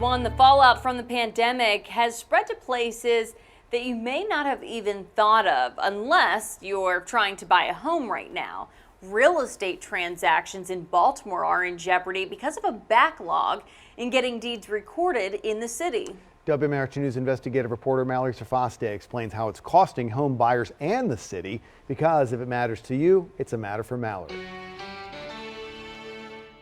The fallout from the pandemic has spread to places that you may not have even thought of unless you're trying to buy a home right now. Real estate transactions in Baltimore are in jeopardy because of a backlog in getting deeds recorded in the city. WMAR News investigative reporter Mallory Safaste explains how it's costing home buyers and the city, because if it matters to you, it's a matter for Mallory.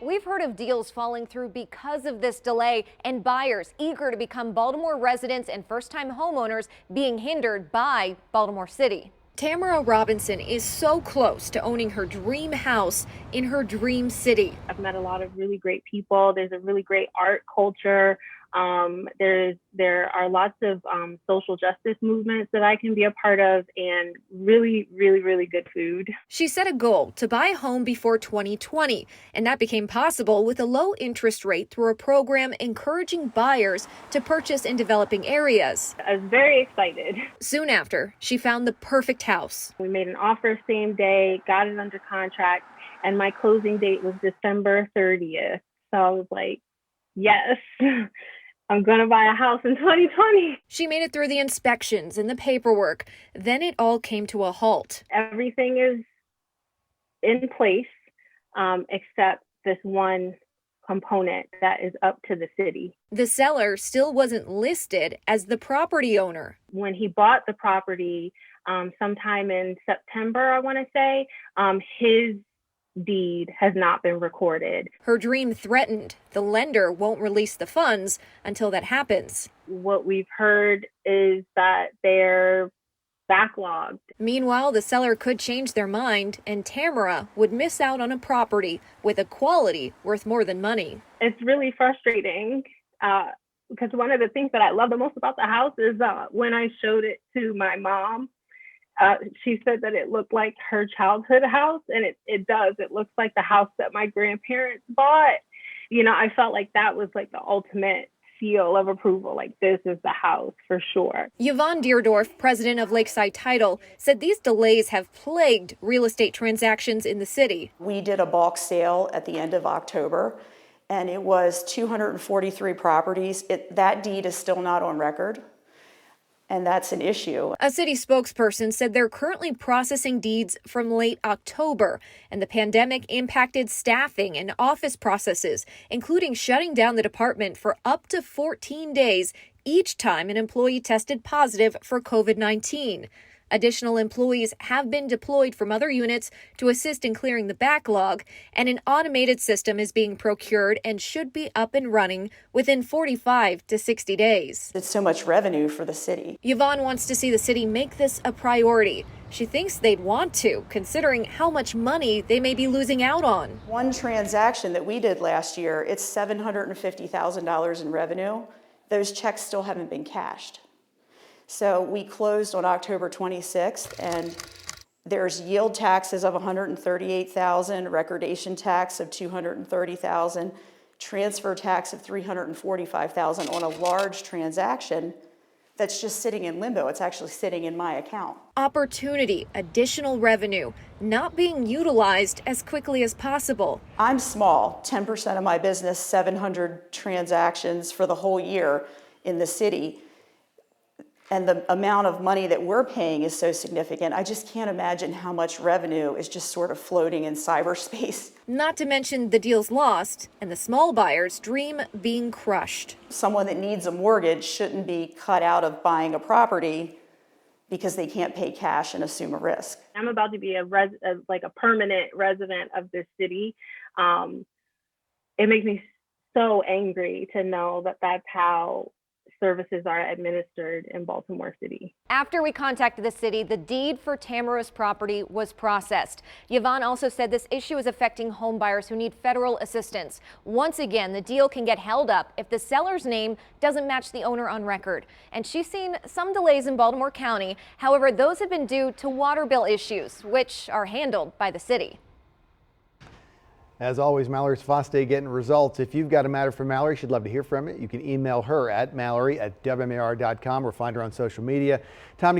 We've heard of deals falling through because of this delay, and buyers eager to become Baltimore residents and first-time homeowners being hindered by Baltimore City. Tamara Robinson is so close to owning her dream house in her dream city. I've met a lot of really great people. There's a really great art culture. There are lots of social justice movements that I can be a part of, and really, really, really good food. She set a goal to buy a home before 2020, and that became possible with a low interest rate through a program encouraging buyers to purchase in developing areas. I was very excited. Soon after, she found the perfect house. We made an offer same day, got it under contract, and my closing date was December 30th. So I was like, yes. I'm going to buy a house in 2020. She made it through the inspections and the paperwork. Then it all came to a halt. Everything is in place, except this one component that is up to the city. The seller still wasn't listed as the property owner. When he bought the property, sometime in September, I want to say, his deed has not been recorded. Her dream threatened. The lender won't release the funds until that happens. What we've heard is that they're backlogged. Meanwhile, the seller could change their mind, and Tamara would miss out on a property with a quality worth more than money. It's really frustrating because one of the things that I love the most about the house is when I showed it to my mom, she said that it looked like her childhood house, and it does. It looks like the house that my grandparents bought. You know, I felt like that was like the ultimate seal of approval, like this is the house for sure. Yvonne Deerdorf, president of Lakeside Title, said these delays have plagued real estate transactions in the city. We did a bulk sale at the end of October, and it was 243 properties. That deed is still not on record. And that's an issue. A city spokesperson said they're currently processing deeds from late October, and the pandemic impacted staffing and office processes, including shutting down the department for up to 14 days each time an employee tested positive for COVID-19. Additional employees have been deployed from other units to assist in clearing the backlog, and an automated system is being procured and should be up and running within 45 to 60 days. It's so much revenue for the city. Yvonne wants to see the city make this a priority. She thinks they'd want to, considering how much money they may be losing out on. One transaction that we did last year, it's $750,000 in revenue. Those checks still haven't been cashed. So we closed on October 26th, and there's yield taxes of $138,000, recordation tax of $230,000, transfer tax of $345,000 on a large transaction that's just sitting in limbo. It's actually sitting in my account. Opportunity, additional revenue, not being utilized as quickly as possible. I'm small, 10% of my business, 700 transactions for the whole year in the city. And the amount of money that we're paying is so significant. I just can't imagine how much revenue is just sort of floating in cyberspace. Not to mention the deals lost and the small buyer's dream being crushed. Someone that needs a mortgage shouldn't be cut out of buying a property because they can't pay cash and assume a risk. I'm about to be a permanent resident of this city. It makes me so angry to know that that's how services are administered in Baltimore City. After we contacted the city, the deed for Tamara's property was processed. Yvonne also said this issue is affecting home buyers who need federal assistance. Once again, the deal can get held up if the seller's name doesn't match the owner on record. And she's seen some delays in Baltimore County. However, those have been due to water bill issues, which are handled by the city. As always, Mallory Safaste getting results. If you've got a matter for Mallory, she'd love to hear from it. You can email her at mallory@wmar.com or find her on social media. Time to